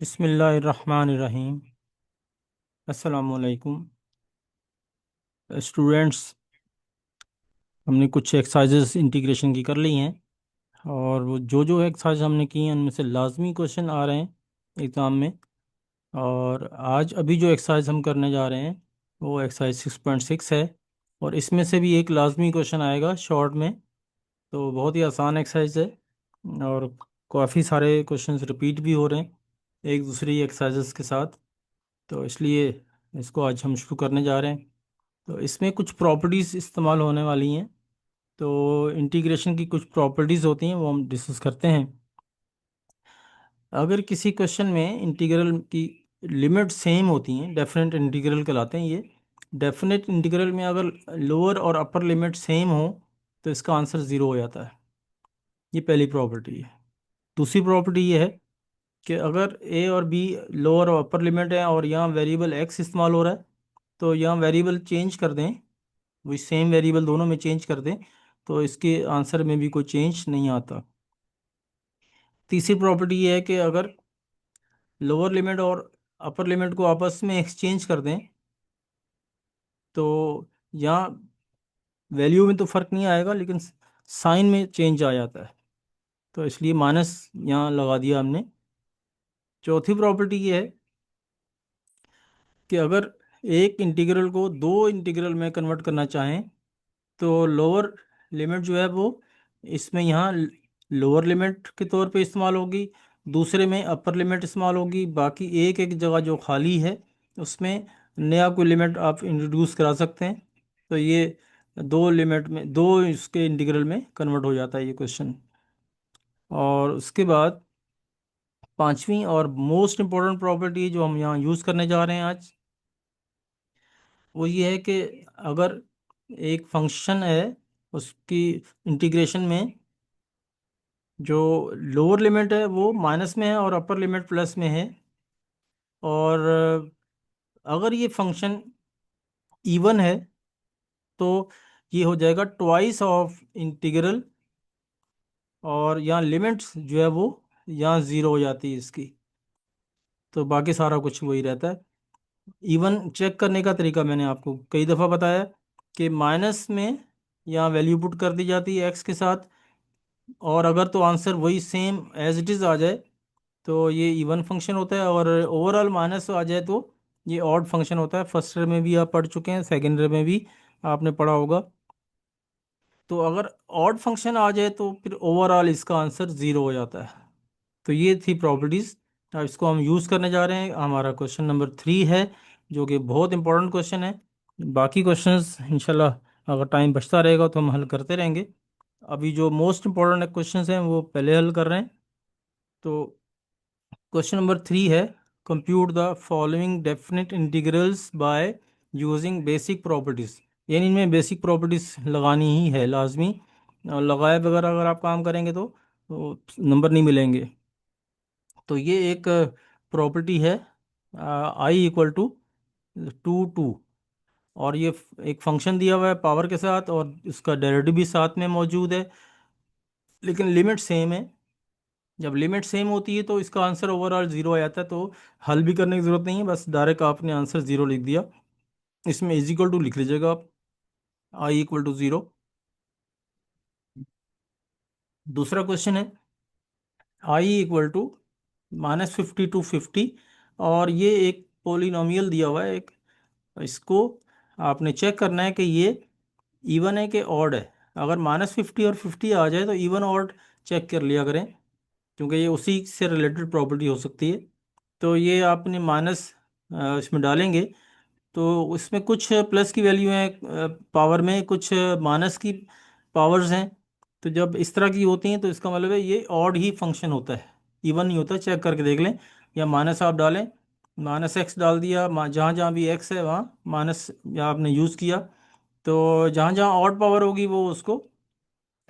बिस्मिल्लाहिर्रहमानिर्रहीम। अस्सलामुअलैकुम स्टूडेंट्स। हमने कुछ एक्सरसाइजेस इंटीग्रेशन की कर ली हैं, और वो जो जो एक्सरसाइज हमने की हैं उनमें से लाजमी क्वेश्चन आ रहे हैं एग्ज़ाम में। और आज अभी जो एक्सरसाइज हम करने जा रहे हैं वो एक्सरसाइज 6.6 है, और इसमें से भी एक लाजमी क्वेश्चन आएगा शॉर्ट में। तो बहुत ही आसान एक्सरसाइज है, और काफ़ी सारे क्वेश्चंस रिपीट भी हो रहे हैं एक दूसरी एक्सरसाइजेस के साथ। तो इसलिए इसको आज हम शुरू करने जा रहे हैं। तो इसमें कुछ प्रॉपर्टीज़ इस्तेमाल होने वाली हैं। तो इंटीग्रेशन की कुछ प्रॉपर्टीज़ होती हैं वो हम डिस्कस करते हैं। अगर किसी क्वेश्चन में इंटीग्रल की लिमिट सेम होती हैं, डेफिनेट इंटीग्रल कहलाते हैं ये। डेफिनेट इंटीग्रल में अगर लोअर और अपर लिमिट सेम हो तो इसका आंसर ज़ीरो हो जाता है। ये पहली प्रॉपर्टी है। दूसरी प्रॉपर्टी ये है कि अगर ए और बी लोअर और अपर लिमिट है और यहाँ वेरिएबल एक्स इस्तेमाल हो रहा है, तो यहाँ वेरिएबल चेंज कर दें, वही सेम वेरिएबल दोनों में चेंज कर दें, तो इसके आंसर में भी कोई चेंज नहीं आता। तीसरी प्रॉपर्टी ये है कि अगर लोअर लिमिट और अपर लिमिट को आपस में एक्सचेंज कर दें तो यहाँ वैल्यू में तो फ़र्क नहीं आएगा, लेकिन साइन में चेंज आ जाता है। तो इसलिए माइनस यहाँ लगा दिया हमने। चौथी प्रॉपर्टी ये है कि अगर एक इंटीग्रल को दो इंटीग्रल में कन्वर्ट करना चाहें तो लोअर लिमिट जो है वो इसमें यहाँ लोअर लिमिट के तौर पे इस्तेमाल होगी, दूसरे में अपर लिमिट इस्तेमाल होगी, बाकी एक एक जगह जो खाली है उसमें नया कोई लिमिट आप इंट्रोड्यूस करा सकते हैं। तो ये दो लिमिट में दो इसके इंटीग्रल में कन्वर्ट हो जाता है ये क्वेश्चन। और उसके बाद पांचवी और मोस्ट इम्पोर्टेंट प्रॉपर्टी जो हम यहाँ यूज़ करने जा रहे हैं आज, वो ये है कि अगर एक फंक्शन है उसकी इंटीग्रेशन में जो लोअर लिमिट है वो माइनस में है और अपर लिमिट प्लस में है, और अगर ये फंक्शन इवन है तो ये हो जाएगा ट्वाइस ऑफ इंटीग्रल, और यहाँ लिमिट्स जो है वो यहाँ ज़ीरो हो जाती है इसकी। तो बाकी सारा कुछ वही रहता है। इवन चेक करने का तरीका मैंने आपको कई दफ़ा बताया कि माइनस में यहाँ वैल्यू पुट कर दी जाती है एक्स के साथ, और अगर तो आंसर वही सेम एज इट इज़ आ जाए तो ये इवन फंक्शन होता है, और ओवरऑल माइनस आ जाए तो ये ऑड फंक्शन होता है। फर्स्ट ईयर में भी आप पढ़ चुके हैं, सेकेंड ईयर में भी आपने पढ़ा होगा। तो अगर ऑड फंक्शन आ जाए तो फिर ओवरऑल इसका आंसर ज़ीरो हो जाता है। तो ये थी प्रॉपर्टीज़। अब इसको हम यूज़ करने जा रहे हैं। हमारा क्वेश्चन नंबर 3 है, जो कि बहुत इंपॉर्टेंट क्वेश्चन है। बाकी क्वेश्चंस इंशाल्लाह अगर टाइम बचता रहेगा तो हम हल करते रहेंगे। अभी जो मोस्ट इंपॉर्टेंट क्वेश्चंस हैं वो पहले हल कर रहे हैं। तो क्वेश्चन नंबर 3 है, compute the following definite integrals by using basic properties. यानी इनमें बेसिक प्रॉपर्टीज़ लगानी ही है लाजमी, और लगाए बगैर अगर आप काम करेंगे तो नंबर नहीं मिलेंगे। तो ये एक प्रॉपर्टी है आई इक्वल टू 2 2, और ये एक फंक्शन दिया हुआ है पावर के साथ, और इसका डेरिवेटिव भी साथ में मौजूद है, लेकिन लिमिट सेम है। जब लिमिट सेम होती है तो इसका आंसर ओवरऑल ज़ीरो आ जाता है। तो हल भी करने की ज़रूरत नहीं है, बस डायरेक्ट आपने आंसर ज़ीरो लिख दिया। इसमें इज इक्वल टू लिख लीजिएगा आप, आई इक्वल टू ज़ीरो। दूसरा क्वेश्चन है आई इक्वल टू -50 to 50, और ये एक पोलिनोमियल दिया हुआ है एक। इसको आपने चेक करना है कि ये इवन है कि ऑड है। अगर -50 और 50 आ जाए तो इवन ऑड चेक कर लिया करें, क्योंकि ये उसी से रिलेटेड प्रॉपर्टी हो सकती है। तो ये आपने माइनस इसमें डालेंगे तो उसमें कुछ प्लस की वैल्यू है पावर में, कुछ माइनस की पावर्स हैं। तो जब इस तरह की होती हैं तो इसका मतलब है ये ऑड ही फंक्शन होता है, इवन नहीं होता। चेक करके देख लें। या माइनस आप डालें, माइनस एक्स डाल दिया, जहाँ जहाँ भी एक्स है वहाँ माइनस या आपने यूज़ किया, तो जहाँ जहाँ ऑड पावर होगी वो उसको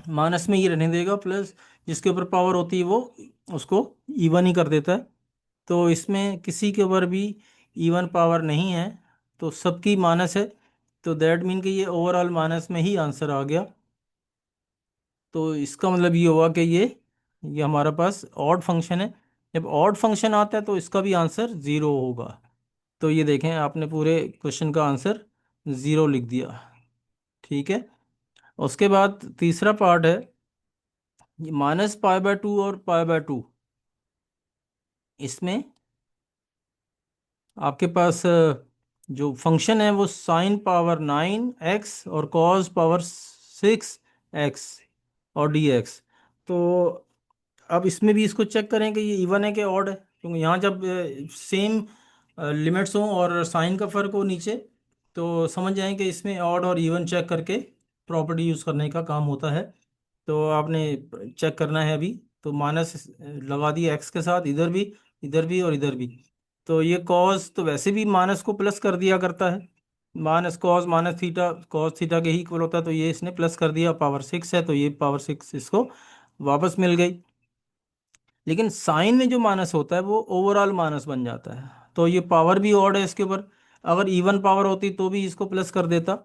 माइनस में ही रहने देगा, प्लस जिसके ऊपर पावर होती है वो उसको इवन ही कर देता है। तो इसमें किसी के ऊपर भी इवन पावर नहीं है, तो सबकी माइनस है। तो दैट मीन कि ये ओवरऑल माइनस में ही आंसर आ गया। तो इसका मतलब ये हुआ कि ये हमारे पास ऑड फंक्शन है। जब ऑड फंक्शन आता है तो इसका भी आंसर ज़ीरो होगा। तो ये देखें, आपने पूरे क्वेश्चन का आंसर ज़ीरो लिख दिया। ठीक है। उसके बाद तीसरा पार्ट है -π/2 और π/2। इसमें आपके पास जो फंक्शन है वो sin⁻9x और cos⁻6x और dx। तो अब इसमें भी इसको चेक करें कि ये इवन है कि ऑड है, क्योंकि यहाँ जब सेम लिमिट्स हों और साइन का फ़र्क हो नीचे, तो समझ जाएं कि इसमें ऑड और इवन चेक करके प्रॉपर्टी यूज़ करने का काम होता है। तो आपने चेक करना है अभी। तो माइनस लगा दिया एक्स के साथ, इधर भी, इधर भी और इधर भी। तो ये कॉस तो वैसे भी माइनस को प्लस कर दिया करता है, minus cos minus theta cos theta के ही इक्वल होता है। तो ये इसने प्लस कर दिया, पावर 6 है तो ये पावर 6 इसको वापस मिल गई। लेकिन साइन में जो माइनस होता है वो ओवरऑल माइनस बन जाता है। तो ये पावर भी ऑड है इसके ऊपर। अगर इवन पावर होती तो भी इसको प्लस कर देता,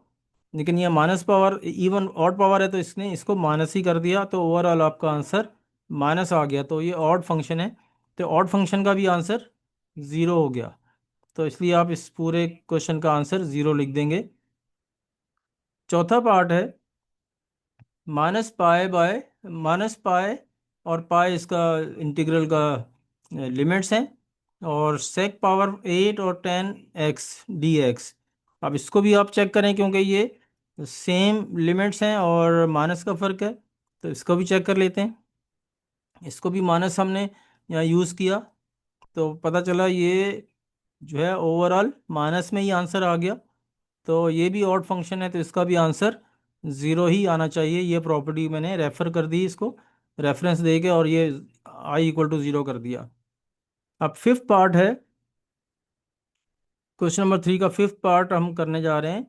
लेकिन ये minus power, even odd power है तो इसने इसको माइनस ही कर दिया। तो ओवरऑल आपका आंसर माइनस आ गया। तो ये ऑड फंक्शन है, तो ऑड फंक्शन का भी आंसर ज़ीरो हो गया। तो इसलिए आप इस पूरे क्वेश्चन का आंसर ज़ीरो लिख देंगे। चौथा पार्ट है -π/, और पाई इसका इंटीग्रल का लिमिट्स हैं, और sec⁻8 और 10x dx। अब इसको भी आप चेक करें, क्योंकि ये सेम लिमिट्स हैं और माइनस का फ़र्क है। तो इसको भी चेक कर लेते हैं। इसको भी माइनस हमने यहाँ यूज़ किया, तो पता चला ये जो है ओवरऑल माइनस में ही आंसर आ गया। तो ये भी ऑड फंक्शन है, तो इसका भी आंसर ज़ीरो ही आना चाहिए। ये प्रॉपर्टी मैंने रेफ़र कर दी इसको, रेफरेंस दे के, और ये i = 0 कर दिया। अब फिफ्थ पार्ट है, क्वेश्चन नंबर 3 का फिफ्थ पार्ट हम करने जा रहे हैं।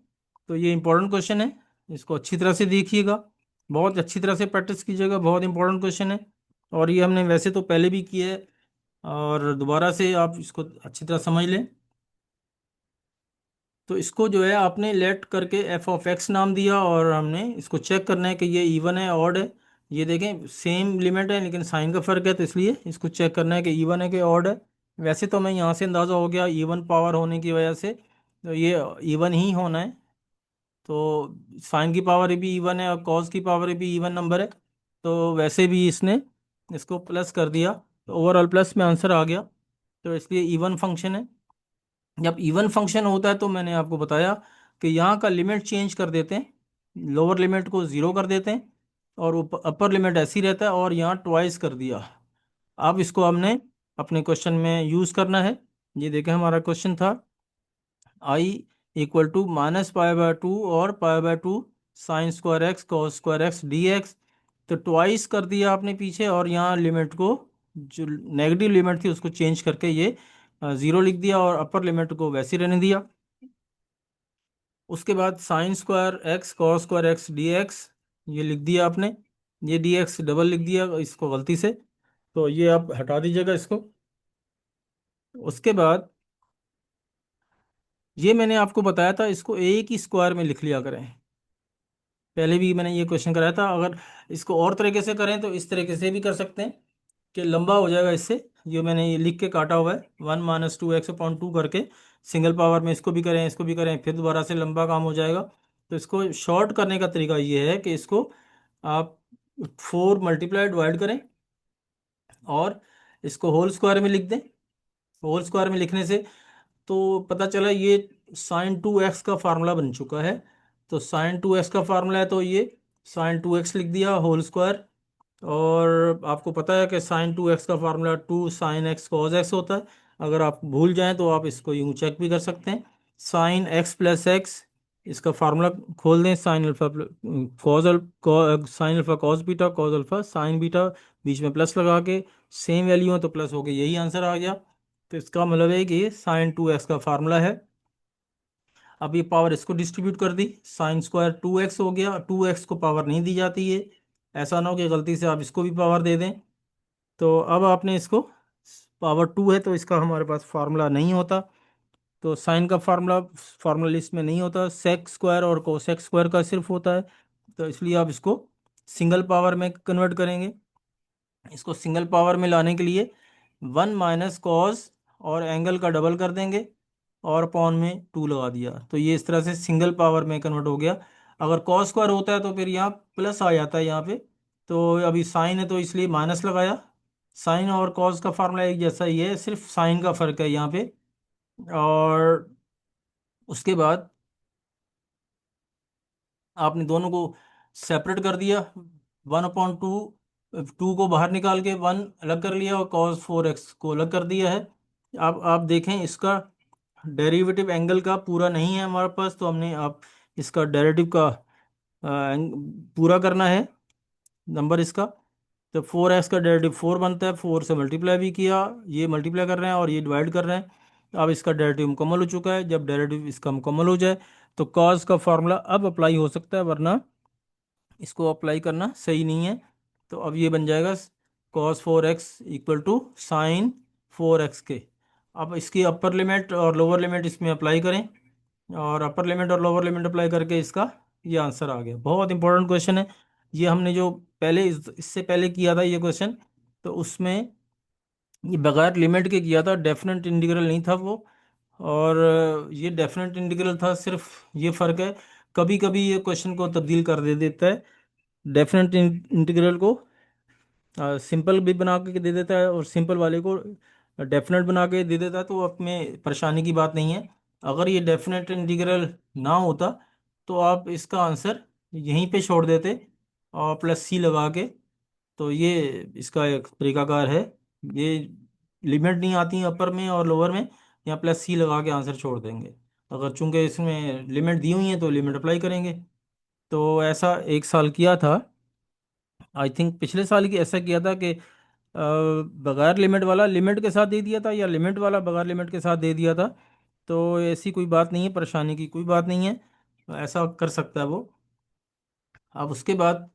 तो ये इंपॉर्टेंट क्वेश्चन है, इसको अच्छी तरह से देखिएगा, बहुत अच्छी तरह से प्रैक्टिस कीजिएगा। बहुत इंपॉर्टेंट क्वेश्चन है, और ये हमने वैसे तो पहले भी किया है, और दोबारा से आप इसको अच्छी तरह समझ लें। तो इसको जो है आपने लेट करके f(x) नाम दिया, और हमने इसको चेक करना है कि ये इवन है ऑड है। ये देखें सेम लिमिट है लेकिन साइन का फ़र्क है, तो इसलिए इसको चेक करना है कि इवन है कि ऑड है। वैसे तो मैं यहाँ से अंदाज़ा हो गया इवन पावर होने की वजह से, तो ये इवन ही होना है। तो साइन की पावर भी इवन है और कॉस की पावर भी इवन नंबर है, तो वैसे भी इसने इसको प्लस कर दिया, तो ओवरऑल प्लस में आंसर आ गया। तो इसलिए इवन फंक्शन है। जब इवन फंक्शन होता है तो मैंने आपको बताया कि यहाँ का लिमिट चेंज कर देते हैं, लोअर लिमिट को ज़ीरो कर देते हैं, और अपर लिमिट ऐसी रहता है, और यहाँ ट्वाइस कर दिया। अब इसको हमने अपने क्वेश्चन में यूज़ करना है। ये देखें, हमारा क्वेश्चन था i = -π/2 और π/2 sin² x cos² x dx। तो ट्वाइस कर दिया आपने पीछे, और यहाँ लिमिट को, जो नेगेटिव लिमिट थी उसको चेंज करके ये ज़ीरो लिख दिया, और अपर लिमिट को वैसे ही रहने दिया। उसके बाद sin² x cos² x dx ये लिख दिया आपने, ये dx डबल लिख दिया इसको गलती से, तो ये आप हटा दीजिएगा इसको। उसके बाद ये मैंने आपको बताया था, इसको एक ही स्क्वायर में लिख लिया करें। पहले भी मैंने ये क्वेश्चन कराया था। अगर इसको और तरीके से करें तो इस तरीके से भी कर सकते हैं कि लंबा हो जाएगा इससे। ये मैंने ये लिख के काटा हुआ है 1 - 2x/2 करके, सिंगल पावर में इसको भी करें इसको भी करें, फिर दोबारा से लंबा काम हो जाएगा। तो इसको शॉर्ट करने का तरीका ये है कि इसको आप 4 मल्टीप्लाई डिवाइड करें, और इसको होल स्क्वायर में लिख दें। होल स्क्वायर में लिखने से तो पता चला ये sin2x का फार्मूला बन चुका है। तो sin2x का फार्मूला है, तो ये sin2x लिख दिया होल स्क्वायर। और आपको पता है कि sin2x का formula 2 sin x cos x होता है। अगर आप भूल जाएं तो आप इसको यूं चेक भी कर सकते हैं। sin x + x, इसका फार्मूला खोल दें, sin α cos β sin β, बीच में प्लस लगा के, सेम वैल्यू है तो प्लस हो गई, यही आंसर आ गया। तो इसका मतलब है कि ये sin2x का फार्मूला है। अब ये पावर इसको डिस्ट्रीब्यूट कर दी, sin² 2x हो गया, 2x को पावर नहीं दी जाती है, ऐसा ना हो कि गलती से आप इसको भी पावर दे दें। तो अब आपने इसको, पावर 2 है तो इसका हमारे पास फार्मूला नहीं होता, तो साइन का फार्मूला फार्मूला लिस्ट में नहीं होता, sec² और cos² का सिर्फ होता है। तो इसलिए आप इसको सिंगल पावर में कन्वर्ट करेंगे। इसको सिंगल पावर में लाने के लिए वन माइनस कॉस और एंगल का डबल कर देंगे और अपॉन में टू लगा दिया, तो ये इस तरह से सिंगल पावर में कन्वर्ट हो गया। अगर कॉस स्क्वायर होता है तो फिर यहाँ प्लस आ जाता है यहाँ पे, तो अभी साइन है तो इसलिए माइनस लगाया। साइन और कॉस का फार्मूला एक जैसा ही है, सिर्फ साइन का फर्क है यहाँ पे। और उसके बाद आपने दोनों को सेपरेट कर दिया, वन अपॉन टू, टू को बाहर निकाल के वन अलग कर लिया और कॉस फोर एक्स को अलग कर दिया है। अब आप देखें इसका डेरिवेटिव एंगल का पूरा नहीं है हमारे पास, तो हमने आप इसका डेरिवेटिव का पूरा करना है नंबर इसका। तो फोर एक्स का डेरिवेटिव फोर बनता है, फोर से मल्टीप्लाई भी किया, ये मल्टीप्लाई कर रहे हैं और ये डिवाइड कर रहे हैं। अब इसका डेरिवेटिव मुकम्मल हो चुका है। जब डेरिवेटिव इसका मुकम्मल हो जाए तो कॉस का फार्मूला अब अप्लाई हो सकता है, वरना इसको अप्लाई करना सही नहीं है। तो अब ये बन जाएगा cos four x equal to sine four x के। अब इसकी अपर लिमिट और लोअर लिमिट इसमें अप्लाई करें, और अपर लिमिट और लोअर लिमिट अप्लाई करके इसका ये आंसर आ गया। बहुत इंपॉर्टेंट क्वेश्चन है ये, हमने जो पहले इससे पहले किया था ये क्वेश्चन, तो उसमें ये बगैर लिमिट के किया था, डेफिनेट इंटीग्रल नहीं था वो। और ये डेफिनेट इंटीग्रल था, सिर्फ ये फ़र्क है कभी कभी ये क्वेश्चन को तब्दील कर दे देता है। डेफिनेट इंटीग्रल को सिंपल भी बना के दे देता है और सिंपल वाले को डेफिनेट बना के दे देता है, तो अब में परेशानी की बात नहीं है। अगर ये डेफिनेट इंटीग्रल ना होता तो आप इसका आंसर यहीं पे छोड़ देते और प्लस सी लगा के। तो ये इसका एक तरीकाकार है, ये लिमिट नहीं आती अपर में और लोअर में, यहाँ प्लस सी लगा के आंसर छोड़ देंगे। अगर चूंकि इसमें लिमिट दी हुई है तो लिमिट अप्लाई करेंगे। तो ऐसा एक साल किया था, आई थिंक पिछले साल की ऐसा किया था कि बगैर लिमिट वाला लिमिट के साथ दे दिया था या लिमिट वाला बगैर लिमिट के साथ दे दिया था। तो ऐसी कोई बात नहीं है, परेशानी की कोई बात नहीं है, ऐसा कर सकता है वो। अब उसके बाद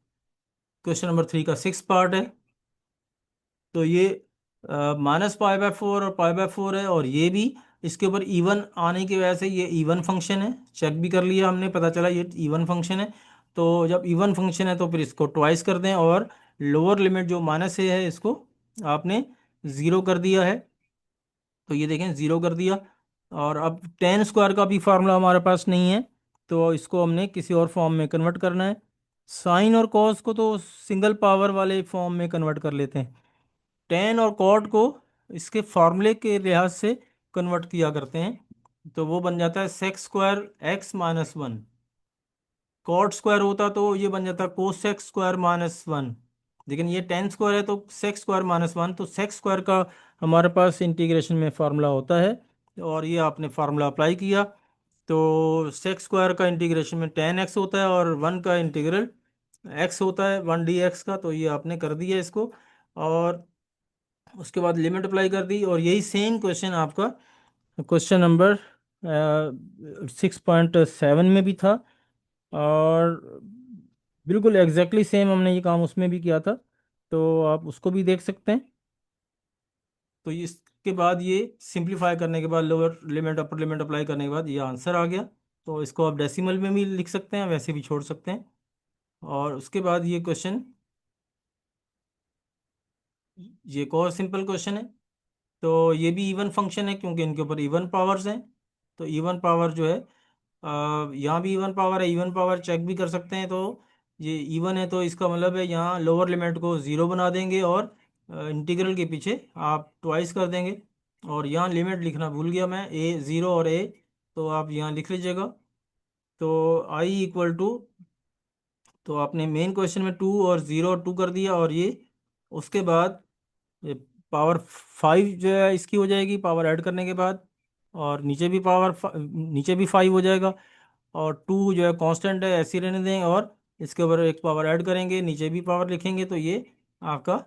क्वेश्चन नंबर थ्री का सिक्स पार्ट है। तो ये माइनस पाई बाय फोर और पाई बाय फोर है, और ये भी इसके ऊपर इवन आने की वजह से ये इवन फंक्शन है, चेक भी कर लिया हमने, पता चला ये इवन फंक्शन है। तो जब इवन फंक्शन है तो फिर इसको ट्वाइस कर दें, और लोअर लिमिट जो माइनस है इसको आपने ज़ीरो कर दिया है। तो ये देखें ज़ीरो कर दिया। और अब टेन स्क्वायर का भी फार्मूला हमारे पास नहीं है, तो इसको हमने किसी और फॉर्म में कन्वर्ट करना है। साइन और कॉस को तो सिंगल पावर वाले फॉर्म में कन्वर्ट कर लेते हैं, टेन और कॉट को इसके फार्मूले के लिहाज से कन्वर्ट किया करते हैं। तो वो बन जाता है sec square x minus one. Cot square होता तो ये बन जाता कोसेक्स स्क्वायर माइनस वन, लेकिन ये टेन स्क्वायर है तो सेक्स स्क्वायर माइनस वन। तो सेक्स स्क्वायर का हमारे पास इंटीग्रेशन में फार्मूला होता है, और ये आपने फार्मूला अप्लाई किया। तो सेक्स स्क्वायर का इंटीग्रेशन में टेन एक्स होता है और वन का इंटीग्रल एक्स होता है, वन डी एक्स का। तो ये आपने कर दिया इसको, और उसके बाद लिमिट अप्लाई कर दी। और यही सेम क्वेश्चन आपका क्वेश्चन नंबर 6.7 में भी था, और बिल्कुल एग्जैक्टली सेम हमने ये काम उसमें भी किया था, तो आप उसको भी देख सकते हैं। तो इसके बाद ये सिंप्लीफाई करने के बाद lower limit upper limit apply करने के बाद ये आंसर आ गया। तो इसको आप डेसिमल में भी लिख सकते हैं, वैसे भी छोड़ सकते हैं। और उसके बाद ये क्वेश्चन, ये एक और सिंपल क्वेश्चन है। तो ये भी इवन फंक्शन है क्योंकि इनके ऊपर इवन पावर्स हैं। तो इवन पावर जो है, यहाँ भी इवन पावर है, इवन पावर चेक भी कर सकते हैं। तो ये इवन है तो इसका मतलब है यहाँ लोअर लिमिट को ज़ीरो बना देंगे और इंटीग्रल के पीछे आप ट्वाइस कर देंगे। और यहाँ लिमिट लिखना भूल गया मैं, ए ज़ीरो और ए, तो आप यहाँ लिख लीजिएगा। तो आई इक्वल टू, तो आपने मेन क्वेश्चन में टू और ज़ीरो और टू कर दिया, और ये उसके बाद ये पावर फाइव जो है इसकी हो जाएगी पावर ऐड करने के बाद, और नीचे भी नीचे भी फाइव हो जाएगा। और टू जो है कांस्टेंट है, ऐसे ही रहने दें, और इसके ऊपर एक पावर ऐड करेंगे, नीचे भी पावर लिखेंगे। तो ये आपका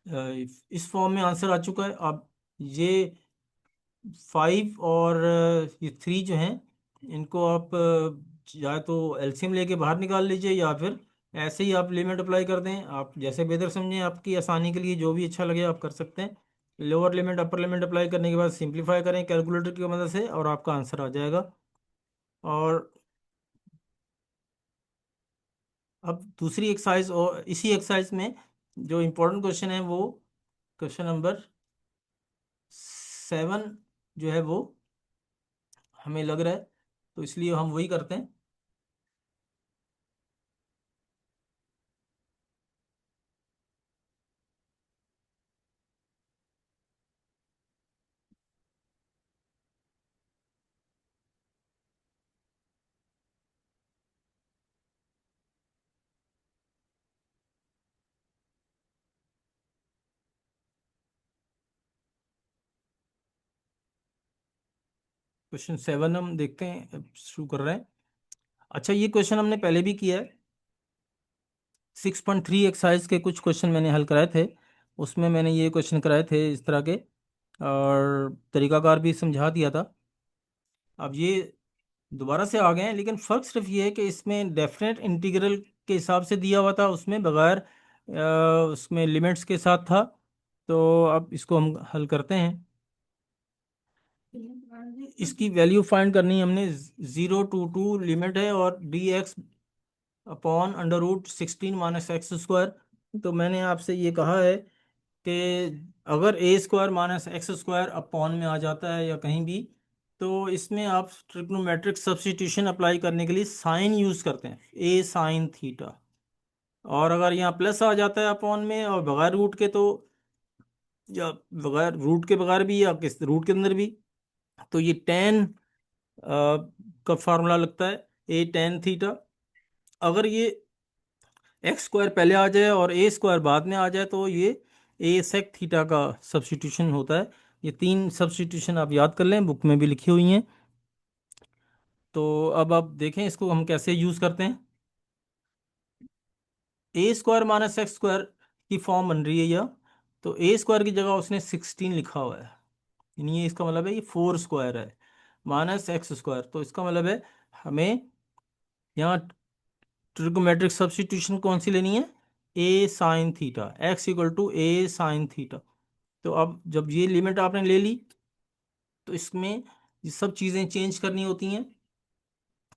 इस फॉर्म में आंसर आ चुका है। अब ये फाइव और ये थ्री जो हैं, इनको आप या तो एलसीएम लेके बाहर निकाल लीजिए, या फिर ऐसे ही आप लिमिट अप्लाई कर दें, आप जैसे बेहतर समझें, आपकी आसानी के लिए जो भी अच्छा लगे आप कर सकते हैं। Lower limit upper limit apply करने के बाद सिंप्लीफाई करें कैलकुलेटर की मदद से, और आपका आंसर आ जाएगा। और अब दूसरी एक्सरसाइज, और इसी एक्सरसाइज में जो इम्पोर्टेंट क्वेश्चन है वो क्वेश्चन नंबर 7 जो है वो हमें लग रहा है, तो इसलिए हम वही करते हैं। क्वेश्चन 7 हम देखते हैं, अब शुरू कर रहे हैं। अच्छा, ये क्वेश्चन हमने पहले भी किया है। 6.3 एक्सरसाइज के कुछ क्वेश्चन मैंने हल कराए थे, उसमें मैंने ये क्वेश्चन कराए थे इस तरह के, और तरीकाकार भी समझा दिया था। अब ये दोबारा से आ गए हैं, लेकिन फ़र्क सिर्फ ये है कि इसमें डेफिनेट इंटीग्रल के हिसाब से दिया हुआ था, उसमें बगैर उसमें लिमिट्स के साथ था। तो अब इसको हम हल करते हैं। इसकी वैल्यू फाइंड करनी है हमने। 0 to 2 लिमिट है, और dx upon under root 16 - x²। तो मैंने आपसे ये कहा है कि अगर a² - x² अपॉन में आ जाता है या कहीं भी, तो इसमें आप ट्रिग्नोमेट्रिक सब्स्टिट्यूशन अप्लाई करने के लिए साइन यूज़ करते हैं, a साइन थीटा। और अगर यहाँ प्लस आ जाता है अपॉन में और बगैर रूट के, तो या बगैर रूट के बगैर भी या किस रूट के अंदर भी, तो ये टेन का फार्मूला लगता है, a टेन थीटा। अगर ये x² पहले आ जाए और a² बाद में आ जाए, तो ये a सेक थीटा का सब्स्टिट्यूशन होता है। ये 3 सब्स्टिट्यूशन आप याद कर लें, बुक में भी लिखी हुई हैं। तो अब आप देखें इसको हम कैसे यूज़ करते हैं। a² - x² की फॉर्म बन रही है यह। तो a² की जगह उसने 16 लिखा हुआ है, यानी ये इसका मतलब है ये 4² है माइनस x²। तो इसका मतलब है हमें यहाँ ट्रिग्नोमेट्रिक सब्स्टिट्यूशन कौन सी लेनी है, a sine theta, x = a sign theta. तो अब जब ये लिमिट आपने ले ली, तो इसमें ये सब चीज़ें चेंज करनी होती हैं।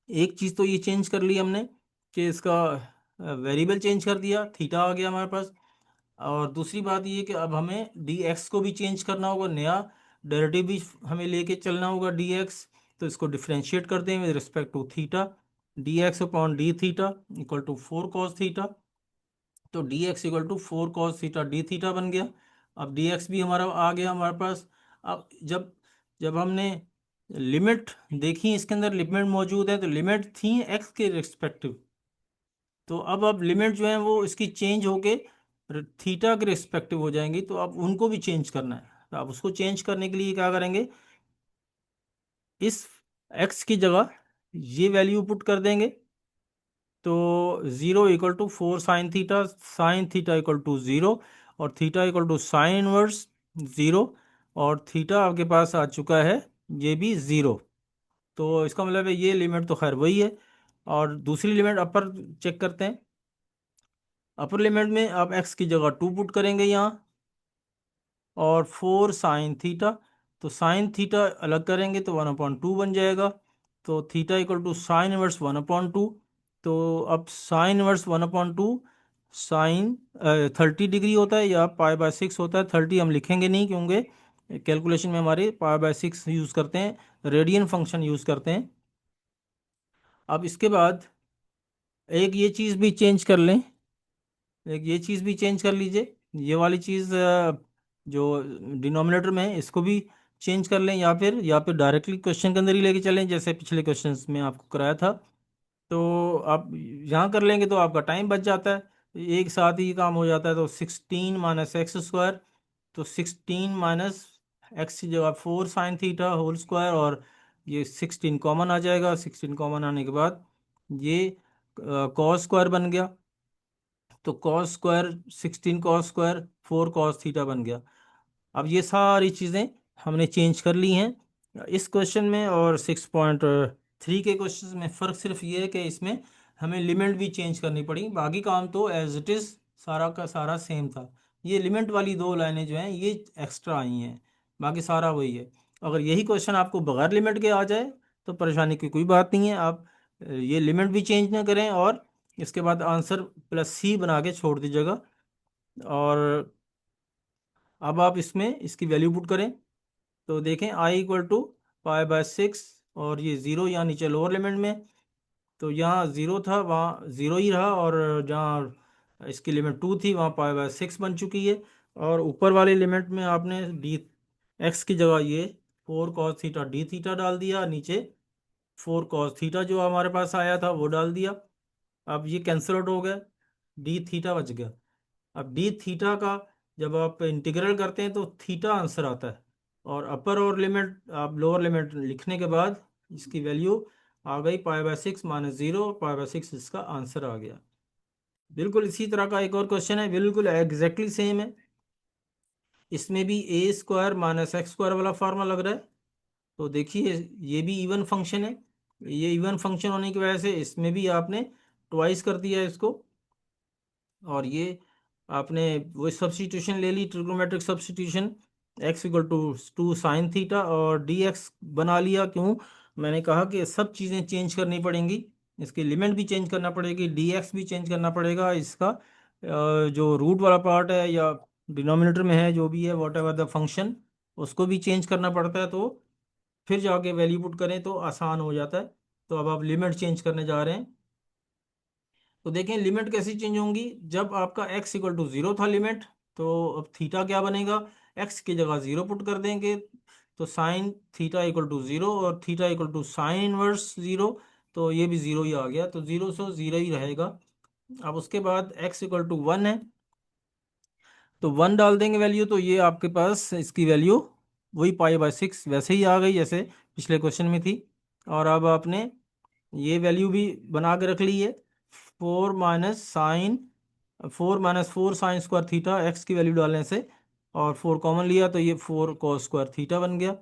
एक चीज़ तो ये चेंज कर ली हमने कि इसका वेरिएबल चेंज कर दिया, थीटा आ गया हमारे पास। और दूसरी बात ये कि अब हमें डी एक्स को भी चेंज करना होगा, नया डेरिवेटिव भी हमें लेके चलना होगा डी एक्स। तो इसको डिफ्रेंशिएट करते हैं with respect to theta, D X upon D theta equal to 4 cos theta. तो D X equal to 4 cos theta D theta बन गया। अब डी एक्स भी हमारा आ गया हमारे पास। अब जब जब हमने लिमिट देखी, इसके अंदर लिमिट मौजूद है, तो लिमिट थी एक्स के रिस्पेक्टिव। तो अब लिमिट जो है वो इसकी चेंज होके थीटा के रिस्पेक्टिव हो जाएंगी, तो अब उनको भी चेंज करना है। तो आप उसको चेंज करने के लिए क्या करेंगे, इस एक्स की जगह ये वैल्यू पुट कर देंगे। तो 0 = 4 sin थीटा, साइन थीटा = 0, और थीटा =sin−1 0, और थीटा आपके पास आ चुका है ये भी 0। तो इसका मतलब है ये लिमिट तो खैर वही है। और दूसरी लिमिट अपर चेक करते हैं। अपर लिमिट में आप एक्स की जगह 2 पुट करेंगे यहाँ, और 4 sin थीटा। तो साइन थीटा अलग करेंगे तो 1/2 बन जाएगा। तो थीटा =sin−1 1/2। तो अब sin−1 1/2 साइन 30 डिग्री होता है, या π/6 होता है। 30 हम लिखेंगे नहीं, क्योंकि कैलकुलेशन में हमारे π/6 यूज़ करते हैं, रेडियन फंक्शन यूज़ करते हैं। अब इसके बाद एक ये चीज़ भी चेंज कर लें, एक ये चीज़ भी चेंज कर लीजिए, ये वाली चीज़ जो डिनोमिनेटर में है इसको भी चेंज कर लें, या फिर डायरेक्टली क्वेश्चन के अंदर ही लेके चलें, जैसे पिछले क्वेश्चंस में आपको कराया था। तो आप यहाँ कर लेंगे तो आपका टाइम बच जाता है, एक साथ ही काम हो जाता है। तो 16 - x², तो 16 - x की जगह 4 sin थीटा होल स्क्वायर, और ये 16 कॉमन आ जाएगा। 16 कॉमन आने के बाद ये cos² बन गया। तो cos², 16 cos², 4 cos थीटा बन गया। अब ये सारी चीज़ें हमने चेंज कर ली हैं इस क्वेश्चन में। और 6.3 के क्वेश्चन में फ़र्क सिर्फ ये है कि इसमें हमें लिमिट भी चेंज करनी पड़ी, बाकी काम तो एज इट इज़ सारा का सारा सेम था। ये लिमिट वाली 2 लाइनें जो हैं ये एक्स्ट्रा आई हैं, बाकी सारा वही है। अगर यही क्वेश्चन आपको बगैर लिमिट के आ जाए, तो परेशानी की कोई बात नहीं है। आप ये लिमिट भी चेंज ना करें, और इसके बाद आंसर +c बना के छोड़ दीजिएगा। और अब आप इसमें इसकी वैल्यू पुट करें तो देखें आई इक्वल टू पाई/6 और ये ज़ीरो यहाँ नीचे लोअर लिमिट में, तो यहाँ ज़ीरो था वहाँ ज़ीरो ही रहा, और जहाँ इसकी लिमिट 2 थी वहाँ पाई/6 बन चुकी है। और ऊपर वाली लिमिट में आपने डी एक्स की जगह ये 4 cos थीटा डी थीटा डाल दिया, नीचे 4 cos थीटा जो हमारे पास आया था वो डाल दिया। अब ये कैंसिल आउट हो गया, डी थीटा बच गया। अब डी थीटा का जब आप इंटीग्रल करते हैं तो थीटा आंसर आता है, और अपर और लिमिट आप लोअर लिमिट लिखने के बाद इसकी वैल्यू आ गई पाई/6 -0, पाई/6 इसका आंसर आ गया। बिल्कुल इसी तरह का एक और क्वेश्चन है, बिल्कुल एग्जैक्टली सेम है। इसमें भी a² - x² वाला फार्मूला लग रहा है। तो देखिए ये भी इवन फंक्शन है, ये इवन फंक्शन होने की वजह से इसमें भी आपने ट्वाइस कर दिया है इसको, और ये आपने वो सब्स्टिट्यूशन ले ली, trigonometric substitution, x equal to 2 sin theta और dx बना लिया। क्यों? मैंने कहा कि सब चीज़ें चेंज करनी पड़ेंगी, इसकी लिमिट भी चेंज करना पड़ेगी, dx भी चेंज करना पड़ेगा, इसका जो रूट वाला पार्ट है या डिनोमिनेटर में है जो भी है वॉट एवर द फंक्शन, उसको भी चेंज करना पड़ता है। तो फिर जाके वैल्यू पुट करें तो आसान हो जाता है। तो अब आप लिमिट चेंज करने जा रहे हैं, तो देखें लिमिट कैसी चेंज होंगी। जब आपका x इक्वल टू 0 था लिमिट, तो अब थीटा क्या बनेगा, x की जगह 0 पुट कर देंगे, तो साइन थीटा इक्वल टू 0 और theta equal to sine inverse 0, तो ये भी 0 ही आ गया, तो 0 से 0 ही रहेगा। अब उसके बाद x इक्वल टू 1 है, तो 1 डाल देंगे वैल्यू, तो ये आपके पास इसकी वैल्यू वही पाई/6 वैसे ही आ गई जैसे पिछले क्वेश्चन में थी। और अब आपने ये वैल्यू भी बना के रख ली है, 4 - 4 sin² थीटा, एक्स की वैल्यू डालने से, और 4 कॉमन लिया तो ये 4 cos² थीटा बन गया।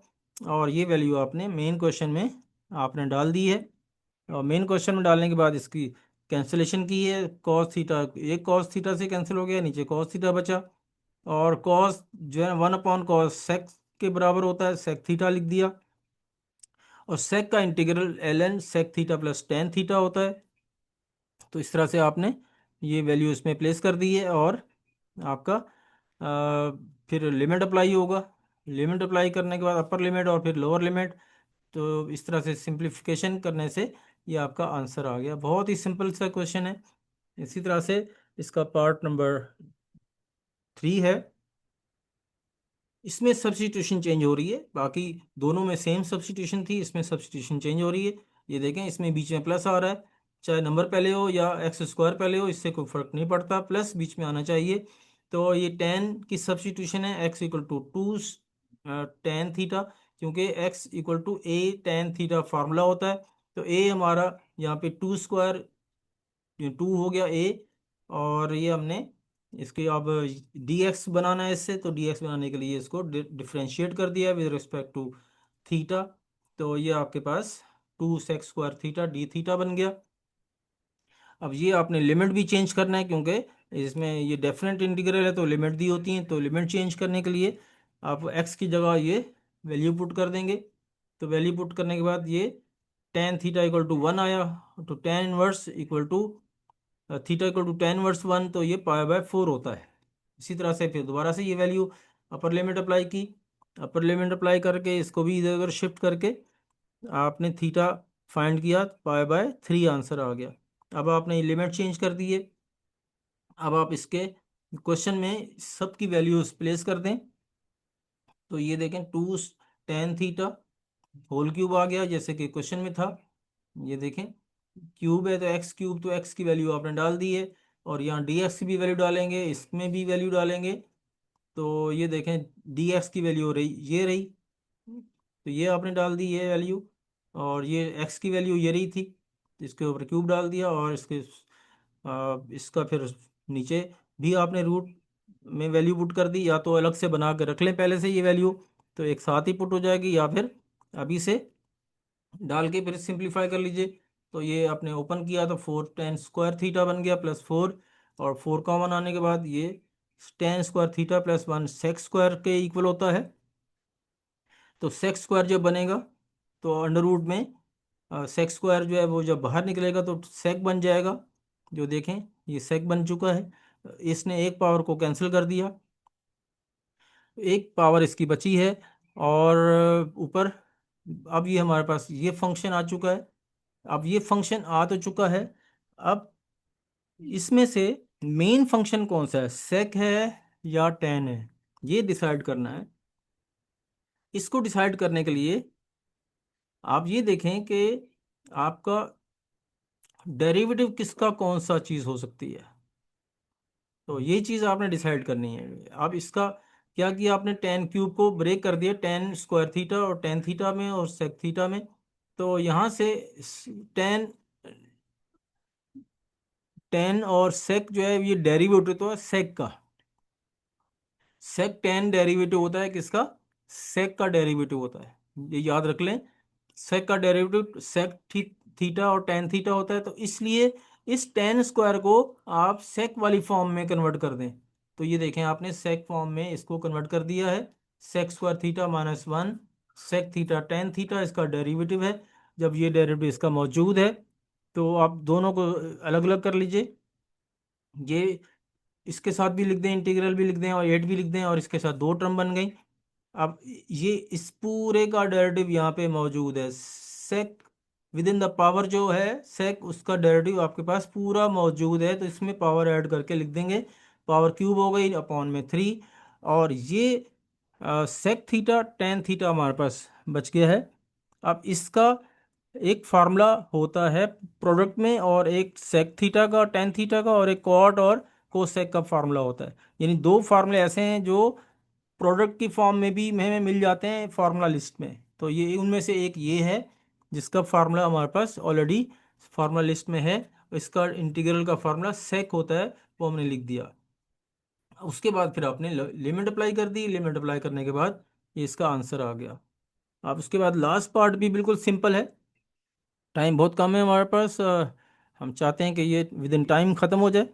और ये वैल्यू आपने मेन क्वेश्चन में आपने डाल दी है, और मेन क्वेश्चन में डालने के बाद इसकी कैंसिलेशन की है, cos थीटा एक cos थीटा से कैंसिल हो गया, नीचे cos थीटा बचा, और cos जो है 1/cos सेक के बराबर होता है, सेक थीटा लिख दिया, और सेक का integral ln sec theta plus tan theta होता है। तो इस तरह से आपने ये वैल्यू इसमें प्लेस कर दी है, और आपका फिर लिमिट अप्लाई होगा, लिमिट अप्लाई करने के बाद अपर लिमिट और फिर लोअर लिमिट, तो इस तरह से सिंप्लीफिकेशन करने से ये आपका आंसर आ गया। बहुत ही सिंपल सा क्वेश्चन है। इसी तरह से इसका पार्ट नंबर 3 है, इसमें सब्स्टिट्यूशन चेंज हो रही है, बाकी दोनों में सेम सब्स्टिट्यूशन थी, इसमें सब्स्टिट्यूशन चेंज हो रही है। ये देखें इसमें बीच में प्लस आ रहा है, चाहे नंबर पहले हो या x² पहले हो, इससे कोई फर्क नहीं पड़ता, प्लस बीच में आना चाहिए। तो ये टेन की सब्स्टिट्यूशन है, x equal to 2 tan theta, क्योंकि x equal to a tan theta formula होता है। तो a हमारा यहाँ पे 2² 2 हो गया a, और ये हमने इसके अब dx बनाना है इससे, तो dx बनाने के लिए इसको डिफ्रेंशिएट कर दिया विद रिस्पेक्ट टू थीटा, तो ये आपके पास 2 sec² थीटा डी थीटा बन गया। अब ये आपने लिमिट भी चेंज करना है, क्योंकि इसमें ये डेफिनेट इंटीग्रल है तो लिमिट दी होती है, तो लिमिट चेंज करने के लिए आप x की जगह ये वैल्यू पुट कर देंगे, तो वैल्यू पुट करने के बाद ये tan थीटा इक्वल टू 1 आया, तो tan inverse equal to theta equal to tan−1, तो ये पाई/4 होता है। इसी तरह से फिर दोबारा से ये वैल्यू अपर लिमिट अप्लाई की, अपर लिमिट अप्लाई करके इसको भी इधर उधर शिफ्ट करके आपने थीटा फाइंड किया, पाई/3 आंसर आ गया। अब आपने लिमिट चेंज कर दी है, अब आप इसके क्वेश्चन में सबकी वैल्यूज प्लेस कर दें, तो ये देखें 2 tan थीटा होल क्यूब आ गया जैसे कि क्वेश्चन में था। ये देखें क्यूब है तो एक्स क्यूब, तो एक्स की वैल्यू आपने डाल दी है, और यहाँ डी एक्स की भी वैल्यू डालेंगे, इसमें भी वैल्यू डालेंगे, तो ये देखें डी एक्स की वैल्यू रही ये रही, तो ये आपने डाल दी ये वैल्यू, और ये एक्स की वैल्यू ये रही थी, तो इसके ऊपर क्यूब डाल दिया, और इसका फिर नीचे भी आपने रूट में वैल्यू पुट कर दी, या तो अलग से बना के रख लें पहले से ये वैल्यू, तो एक साथ ही पुट हो जाएगी, या फिर अभी से डाल के फिर सिंप्लीफाई कर लीजिए। तो ये आपने ओपन किया तो 4 tan² थीटा बन गया +4, और 4 कॉमन आने के बाद ये tan² थीटा +1 sec² के इक्वल होता है। तो sec² जब बनेगा तो अंडर रूट में sec² जो है वो जब बाहर निकलेगा तो sec बन जाएगा, जो देखें ये sec बन चुका है, इसने एक पावर को कैंसिल कर दिया, एक पावर इसकी बची है। और ऊपर अब ये हमारे पास ये फंक्शन आ चुका है। अब ये फंक्शन आ तो चुका है। अब इसमें से मेन फंक्शन कौन सा है, सेक है या टेन है, ये डिसाइड करना है। इसको डिसाइड करने के लिए आप ये देखें कि आपका डेरिवेटिव किसका कौन सा चीज़ हो सकती है। तो ये चीज़ आपने डिसाइड करनी है। अब इसका क्या किया आपने, टेन क्यूब को ब्रेक कर दिया टेन स्क्वायर थीटा और टेन थीटा में और सेक थीटा में। तो यहाँ से टेन टेन और सेक जो है ये डेरिवेटिव तो है सेक का। सेक टेन डेरिवेटिव होता है किसका, सेक का डेरिवेटिव होता है, ये याद रख लें। सेक का डेरिवेटिव सेक थीटा और टेन थीटा होता है। तो इसलिए इस टेन स्क्वायर को आप सेक वाली फॉर्म में कन्वर्ट कर दें। तो ये देखें आपने सेक फॉर्म में इसको कन्वर्ट कर दिया है। Sec square theta minus one sec theta tan theta इसका डेरिवेटिव है। जब ये डेरिवेटिव इसका मौजूद है तो आप दोनों को अलग अलग कर लीजिए। ये इसके साथ भी लिख दें, इंटीग्रल भी लिख दें और एट भी लिख दें, और इसके साथ दो टर्म बन गई। अब ये इस पूरे का डेरिवेटिव यहाँ पे मौजूद है। सेक विद इन द पावर जो है सेक, उसका डेरिवेटिव आपके पास पूरा मौजूद है। तो इसमें पावर ऐड करके लिख देंगे, पावर क्यूब हो गई अपॉन में थ्री। और ये सेक थीटा टेन थीटा हमारे पास बच गया है। अब इसका एक फार्मूला होता है प्रोडक्ट में, और एक सेक थीटा का टेन थीटा का, और एक कॉट और कोसेक का फार्मूला होता है। यानी दो फार्मूले ऐसे हैं जो प्रोडक्ट की फॉर्म में भी हमें मिल जाते हैं फार्मूला लिस्ट में। तो ये उनमें से एक ये है जिसका फार्मूला हमारे पास ऑलरेडी फार्मूला लिस्ट में है। इसका इंटीग्रल का फार्मूला सेक होता है, वो हमने लिख दिया। उसके बाद फिर आपने लिमिट अप्लाई कर दी, लिमिट अप्लाई करने के बाद ये इसका आंसर आ गया। अब उसके बाद लास्ट पार्ट भी बिल्कुल सिंपल है। टाइम बहुत कम है हमारे पास, हम चाहते हैं कि ये विद इन टाइम ख़त्म हो जाए।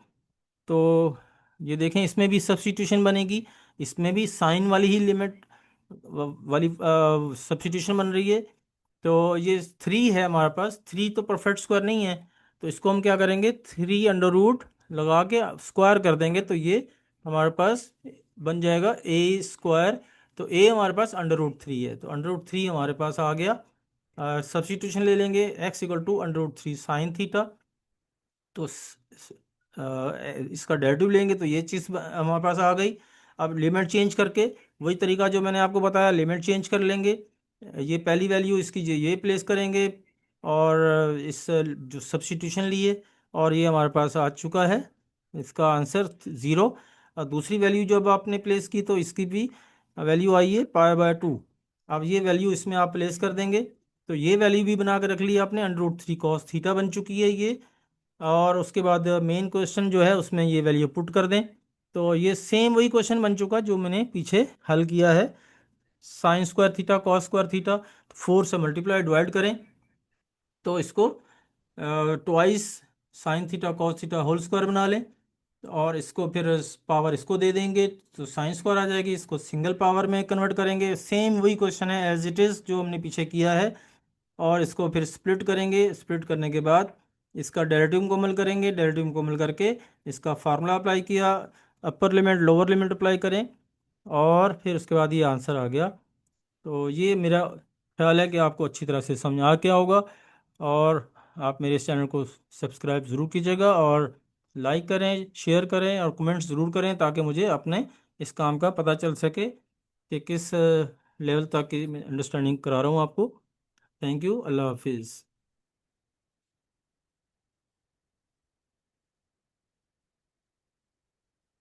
तो ये देखें इसमें भी सब्स्टिट्यूशन बनेगी। इसमें भी साइन वाली ही लिमिट वाली सब्स्टिट्यूशन बन रही है। तो ये थ्री है हमारे पास, थ्री तो परफेक्ट स्क्वायर नहीं है। तो इसको हम क्या करेंगे, थ्री अंडर रूट लगा के स्क्वायर कर देंगे। तो ये हमारे पास बन जाएगा ए स्क्वायर। तो ए हमारे पास अंडर रूट थ्री है, तो अंडर रूट थ्री हमारे पास आ गया। सब्स्टिट्यूशन ले लेंगे, x equal to under root three sine theta. तो इसका डेरिवेटिव लेंगे तो ये चीज़ हमारे पास आ गई। अब लिमिट चेंज करके वही तरीका जो मैंने आपको बताया, लिमिट चेंज कर लेंगे। ये पहली वैल्यू इसकी ये प्लेस करेंगे, और इस जो सब्स्टिट्यूशन लिए, और ये हमारे पास आ चुका है इसका आंसर ज़ीरो। और दूसरी वैल्यू जब आपने प्लेस की तो इसकी भी वैल्यू आई है पाई बाय टू। अब ये वैल्यू इसमें आप प्लेस कर देंगे। तो ये वैल्यू भी बना कर रख ली आपने, under root three cos theta बन चुकी है ये। और उसके बाद मेन क्वेश्चन जो है उसमें ये वैल्यू पुट कर दें। तो ये सेम वही क्वेश्चन बन चुका जो मैंने पीछे हल किया है। Sine square theta cos square theta, four से मल्टीप्लाई डिवाइड करें तो इसको twice sine theta cos theta whole square बना लें। और इसको फिर पावर इसको दे देंगे तो साइन स्क्वायर आ जाएगी। इसको सिंगल पावर में कन्वर्ट करेंगे, सेम वही क्वेश्चन है एज इट इज़ जो हमने पीछे किया है। और इसको फिर स्प्लिट करेंगे, स्प्लिट करने के बाद इसका डेरिवेटिव मुकम्मल करेंगे, डेरिवेटिव मुकम्मल करके इसका फार्मूला अप्लाई किया, upper limit lower limit apply करें, और फिर उसके बाद ये आंसर आ गया। तो ये मेरा ख्याल है कि आपको अच्छी तरह से समझ आ गया होगा। और आप मेरे इस चैनल को सब्सक्राइब ज़रूर कीजिएगा, और लाइक करें, शेयर करें और कमेंट्स ज़रूर करें, ताकि मुझे अपने इस काम का पता चल सके कि किस लेवल तक की मैं अंडरस्टैंडिंग करा रहा हूँ आपको। थैंक यू, अल्लाह हाफिज़।